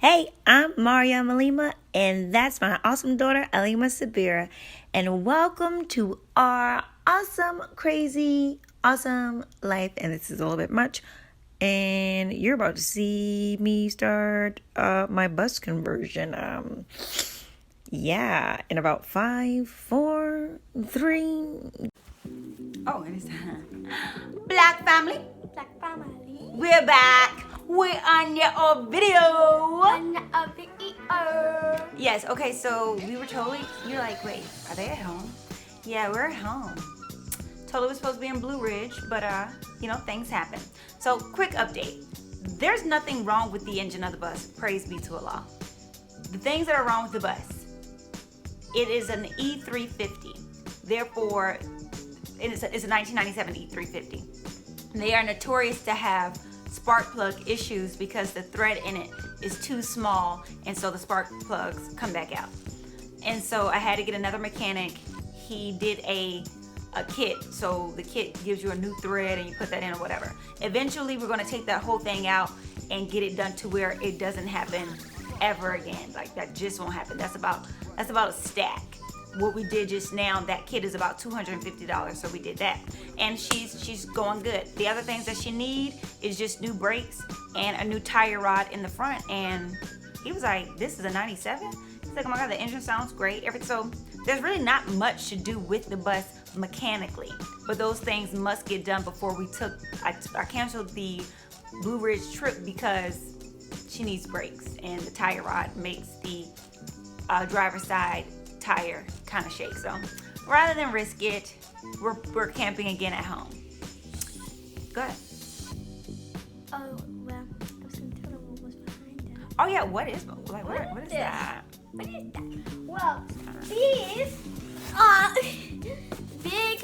Hey, I'm maryamalima, and that's my awesome daughter, Alima-Saabira, and welcome to our awesome, crazy, awesome life. And this is a little bit much, and you're about to see me start my bus conversion. In about 5, 4, 3. Oh, it is Black family. Black family. We're back. We're on your video. Yes, okay, so we were totally, you're like, wait, are they at home? Yeah, we're at home. Totally was supposed to be in Blue Ridge, but, things happen. So, quick update. There's nothing wrong with the engine of the bus. Praise be to Allah. The things that are wrong with the bus, it is an E350. Therefore, it's a 1997 E350. They are notorious to have spark plug issues because the thread in it is too small, and so the spark plugs come back out. And so I had to get another mechanic. He did a kit, so the kit gives you a new thread and you put that in or whatever. Eventually we're going to take that whole thing out and get it done to where it doesn't happen ever again. Like, that just won't happen. That's about a stack. What we did just now, that kit is about $250, so we did that, and she's going good. The other things that she need is just new brakes and a new tire rod in the front. And he was like, this is a 97? He's like, oh my god, the engine sounds great. So there's really not much to do with the bus mechanically, but those things must get done before I canceled the Blue Ridge trip because she needs brakes, and the tire rod makes the driver's side tire kind of shake. So rather than risk it, we're camping again at home. Go ahead. Oh, well, I was going to tell them what was behind that. Oh yeah, what is that? What is that? What is that? Well, these are big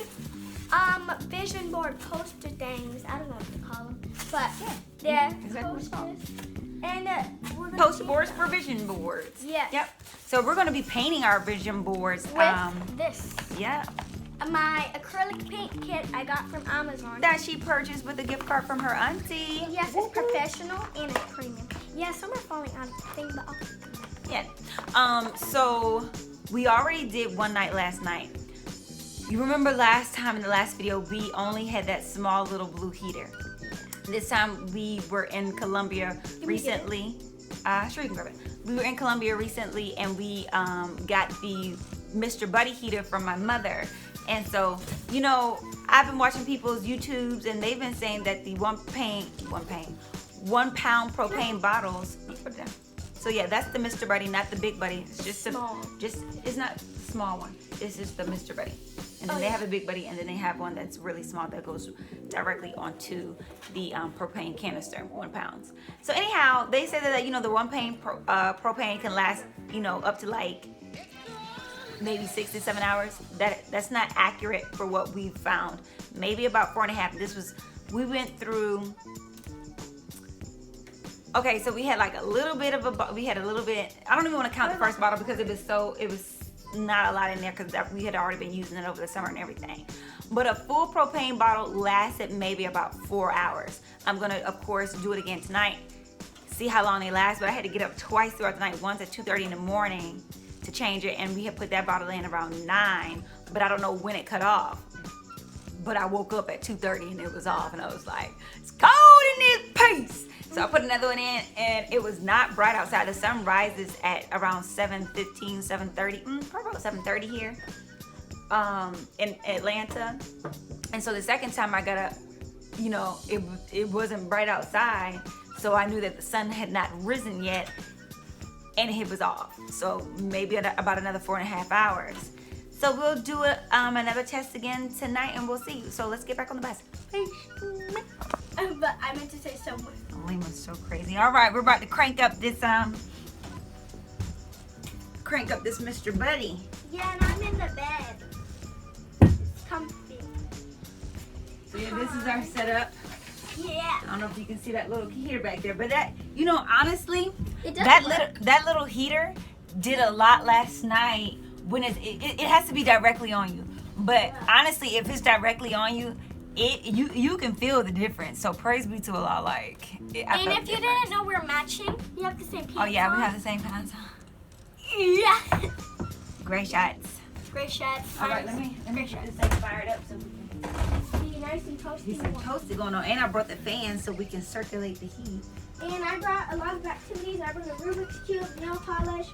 vision board poster things. I don't know what to call them, but they're exactly posters. And poster boards for vision boards. Yes. Yep. So we're going to be painting our vision boards with this. Yeah. My acrylic paint kit I got from Amazon. That she purchased with a gift card from her auntie. Yes, it's professional and it's premium. Yeah, some are falling out of the thing, but Yeah. So we already did one night last night. You remember last time in the last video, we only had that small little blue heater. This time we were in Colombia recently. Sure, you can grab it. We were in Colombia recently, and we got the Mr. Buddy heater from my mother. And so, I've been watching people's YouTubes, and they've been saying that the 1 pound propane bottles. Put it down. So yeah, that's the Mr. Buddy, not the big buddy. It's just small. It's not a small one. It's just the Mr. Buddy. And then they have a big buddy, and then they have one that's really small that goes directly onto the propane canister, 1 pound. So anyhow, they said that the 1 pound propane can last up to like maybe 6 to 7 hours. That's not accurate for what we found. Maybe about 4.5. We went through. Okay, so we had like a little bit of I don't even want to count the first bottle because it was not a lot in there because we had already been using it over the summer and everything. But a full propane bottle lasted maybe about 4 hours. I'm gonna, of course, do it again tonight, see how long they last. But I had to get up twice throughout the night, once at 2:30 in the morning to change it, and we had put that bottle in around 9, but I don't know when it cut off. But I woke up at 2:30 and it was off, and I was like, it's cold in this piece. So I put another one in, and it was not bright outside. The sun rises at around 7:15, 7:30, probably about 7:30 here in Atlanta. And so the second time I got up, it wasn't bright outside, so I knew that the sun had not risen yet, and it was off. So maybe about another 4.5 hours. So we'll do another test again tonight, and we'll see. So let's get back on the bus. But I meant to say somewhere. Lima's so crazy. All right, we're about to crank up this Mr. Buddy. Yeah, and I'm in the bed. It's comfy. So yeah, this is our setup. Yeah. I don't know if you can see that little heater back there, but that, honestly, It that little heater did a lot last night. When it has to be directly on you. But honestly, if it's directly on you, you can feel the difference. So praise be to Allah. Like, and if you didn't know we're matching, we have the same pants. Oh yeah, on. we have the same pants on. Yeah. Great shots. Great shots. All right, let me get this thing fired up so we can Be nice and toasty. get some toasty going on. And I brought the fan so we can circulate the heat. And I brought a lot of activities. I brought a Rubik's Cube, nail polish,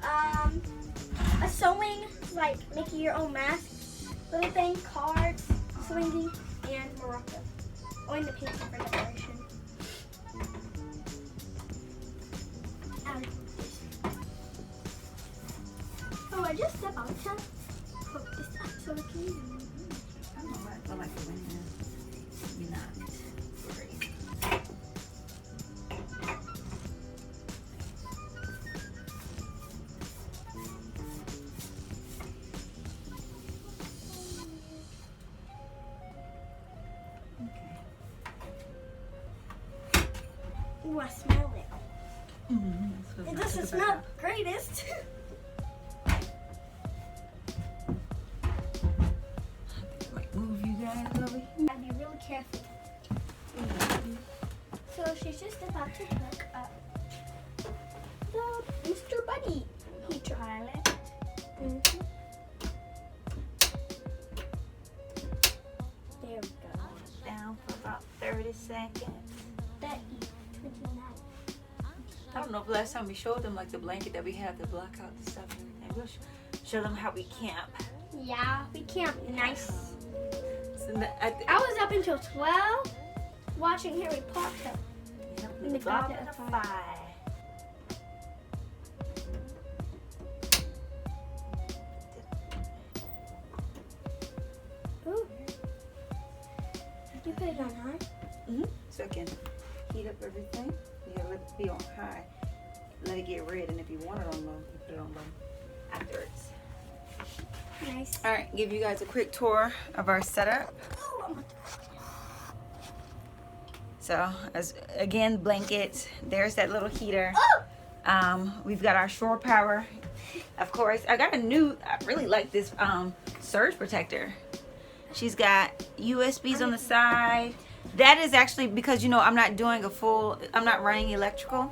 a sewing, like making your own mask, little thing, cards, swingy, and Morocco. Oh, and the painting for decoration. Oh, I just about to hook this up so we can use it. I don't know why I feel like you're winning. You're not. Great. Ooh, I smell it. Mm-hmm. It doesn't smell greatest. Like, move you guys over here. I'd be really careful. So she's just about to hook up the Mr. Bunny heater. Mm-hmm. There we go. Down for about 30 seconds. That eat 29. I don't know if last time we showed them like the blanket that we have to block out the stuff and everything. We'll show them how we camp. Yeah, we camped nice. So I was up until 12 watching Harry Potter. in the Goblet of Fire. Ooh. You put it on high? So I can heat up everything. You gotta let it be on high. Let it get red, and if you want it on low, you put it on low afterwards. Nice. All right, give you guys a quick tour of our setup. So, as again, blankets. There's that little heater. We've got our shore power. Of course, I got a new. I really like this surge protector. She's got USBs on the side. That is actually because I'm not doing I'm not running electrical.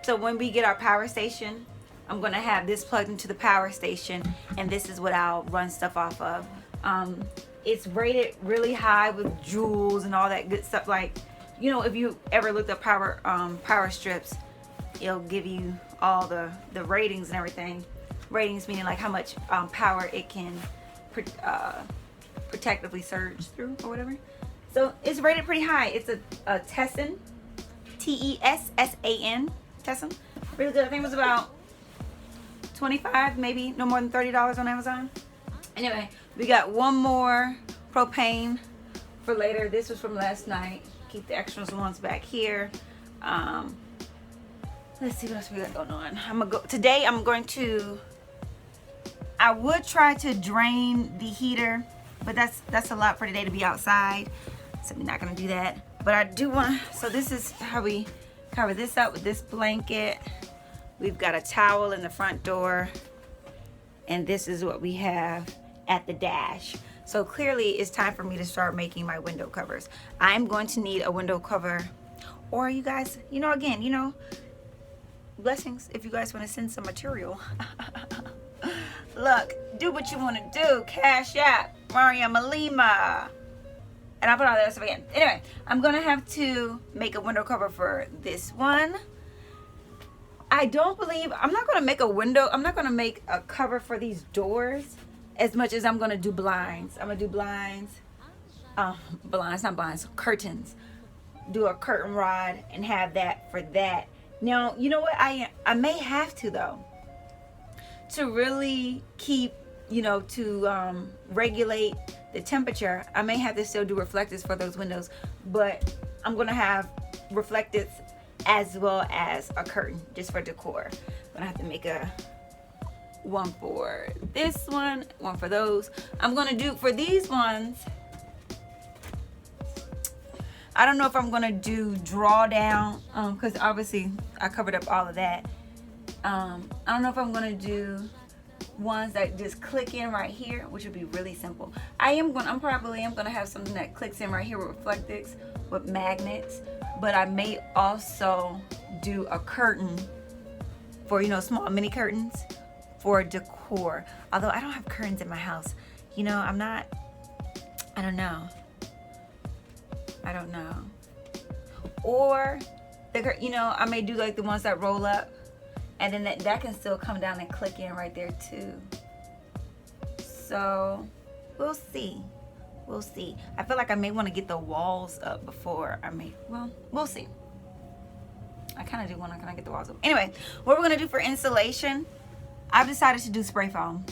So when we get our power station, I'm gonna have this plugged into the power station, and this is what I'll run stuff off of. It's rated really high with joules and all that good stuff. Like, if you ever looked up power strips, it'll give you all the ratings and everything. Ratings meaning like how much power it can protectively surge through or whatever. So it's rated pretty high. It's a Tesson, Tessan, Tesson. Really good. I think it was about $25, maybe no more than $30 on Amazon. Anyway, we got one more propane for later. This was from last night. Keep the extras ones back here. Let's see what else we got going on. Today I'm going to. I would try to drain the heater, but that's a lot for today to be outside. So we're not gonna do that. But I do want. So this is how we cover this up with this blanket. We've got a towel in the front door, and this is what we have at the dash. So clearly it's time for me to start making my window covers. I'm going to need a window cover, or you guys, blessings if you guys want to send some material. Look, do what you want to do. Cashapp, maryamalima. And I'll put all that stuff again. Anyway, I'm going to have to make a window cover for this one. I'm not going to make a window. I'm not going to make a cover for these doors as much as I'm going to do blinds. I'm going to do blinds. Curtains. Do a curtain rod and have that for that. Now, you know what? I may have to, though. To really keep, to regulate the temperature, I may have to still do reflectors for those windows, but I'm going to have reflectors as well as a curtain just for decor. I'm going to have to make one for this one for those. I'm going to do for these ones. I don't know if I'm going to do drawdown because obviously I covered up all of that. I don't know if I'm going to do ones that just click in right here, which would be really simple. I'm probably gonna have something that clicks in right here with reflectix with magnets, but I may also do a curtain for, you know, small mini curtains for decor. Although I don't have curtains in my house. You know, I don't know. Or you know, I may do like the ones that roll up, and then that can still come down and click in right there too. So we'll see. I feel like I may want to get the walls up before we'll see. I kind of do want to get the walls up. Anyway, what we're going to do for insulation, I've decided to do spray foam.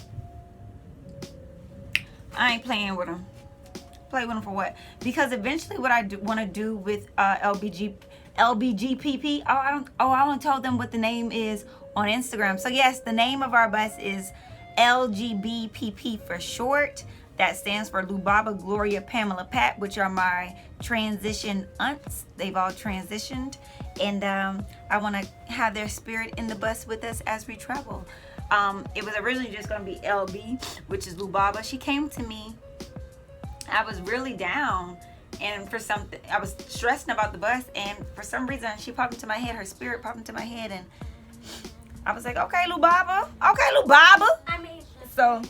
I ain't playing with them. Play with them for what? Because eventually what I want to do with LBGPP, I only told them what the name is on Instagram. So yes, the name of our bus is LGBPP for short. That stands for Lubaba, Gloria, Pamela, Pat, which are my transition aunts. They've all transitioned, and I want to have their spirit in the bus with us as we travel. It was originally just going to be LB, which is Lubaba. She came to me. I was really down, and for something, I was stressing about the bus, and for some reason, she popped into my head. Her spirit popped into my head, and I was like, okay, Lubaba. So,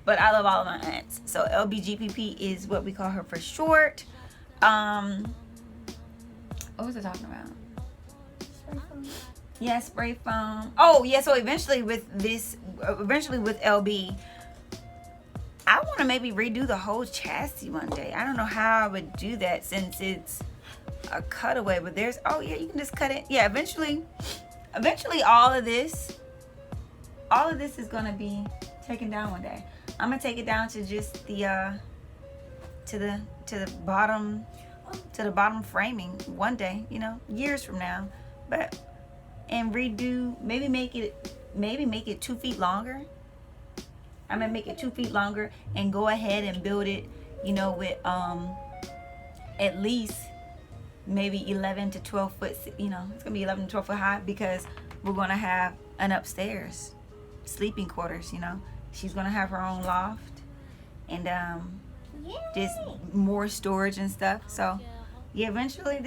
but I love all of my aunts. So LBGPP is what we call her for short. What was I talking about? Spray foam. Yeah, spray foam. Oh yeah, so eventually with LB, I want to maybe redo the whole chassis one day. I don't know how I would do that since it's a cutaway, but you can just cut it. Yeah, eventually all of this is gonna be taken down one day. I'm gonna take it down to just the bottom framing one day, you know, years from now, and redo, maybe make it 2 feet longer. I'm gonna make it 2 feet longer and go ahead and build it, you know, with at least maybe 11 to 12 foot, you know, it's gonna be 11 to 12 foot high, because we're gonna have an upstairs sleeping quarters, you know. She's gonna have her own loft, and just more storage and stuff. So yeah, eventually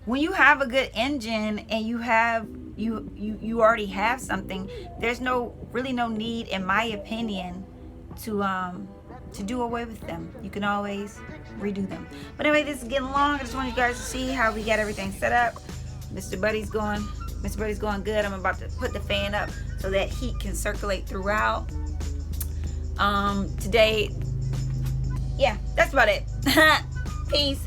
when you have a good engine and you already have something, there's really no need, in my opinion, to do away with them. You can always redo them. But anyway, this is getting long. I just want you guys to see how we got everything set up. Mr. Buddy's going good. I'm about to put the fan up so that heat can circulate throughout. Today, yeah, that's about it. Peace.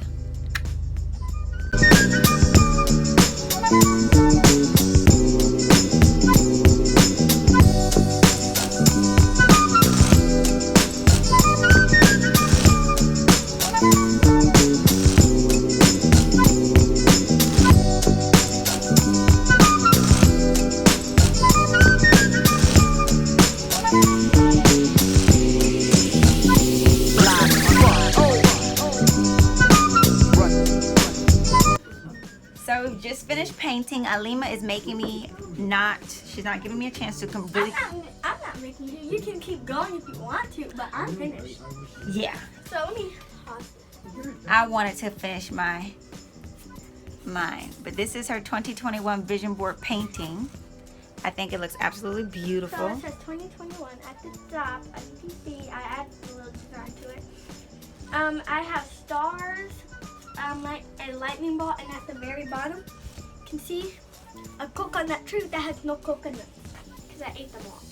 So we've just finished painting. Alima is making me she's not giving me a chance to really. I'm not making you. You can keep going if you want to, but I'm finished. Yeah. So let me pause. I wanted to finish mine. But this is her 2021 vision board painting. I think it looks absolutely beautiful. So it says 2021 at the top. As you can see, I added a little design to it. I have stars, like a lightning bolt, and at the very bottom, you can see a coconut tree that has no coconuts because I ate them all.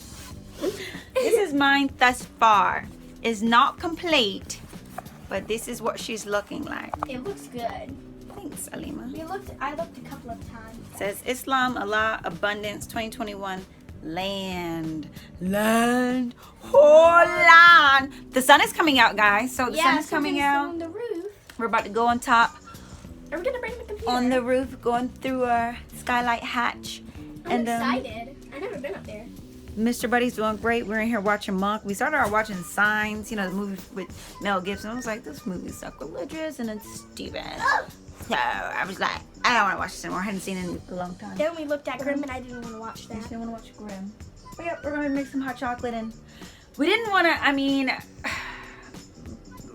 This is mine thus far. It's not complete, but this is what she's looking like. It looks good. Thanks, Alima. I looked a couple of times. It says Islam, Allah, Abundance, 2021, land. Oh, land. The sun is coming out, guys. So the sun is coming out. On the roof. We're about to go on top. Are we gonna bring the computer? On the roof, going through our skylight hatch. I'm excited. I've never been up there. Mr. Buddy's doing great. We're in here watching Monk. We started out watching Signs, you know, the movie with Mel Gibson. I was like, this movie's sacrilegious and it's stupid. So I was like, I don't want to watch this anymore. I hadn't seen it in a long time. Then we looked at Grimm and I didn't want to watch that. I didn't want to watch Grimm. But yeah, we're gonna make some hot chocolate, and we didn't want to. I mean,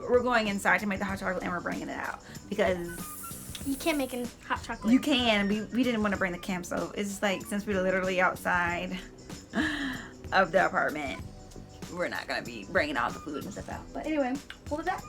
we're going inside to make the hot chocolate, and we're bringing it out because You can't make a hot chocolate. you can. We didn't want to bring the camp stove. It's just like since we're literally outside of the apartment, we're not gonna be bringing all the food and stuff out. But anyway, we'll be back.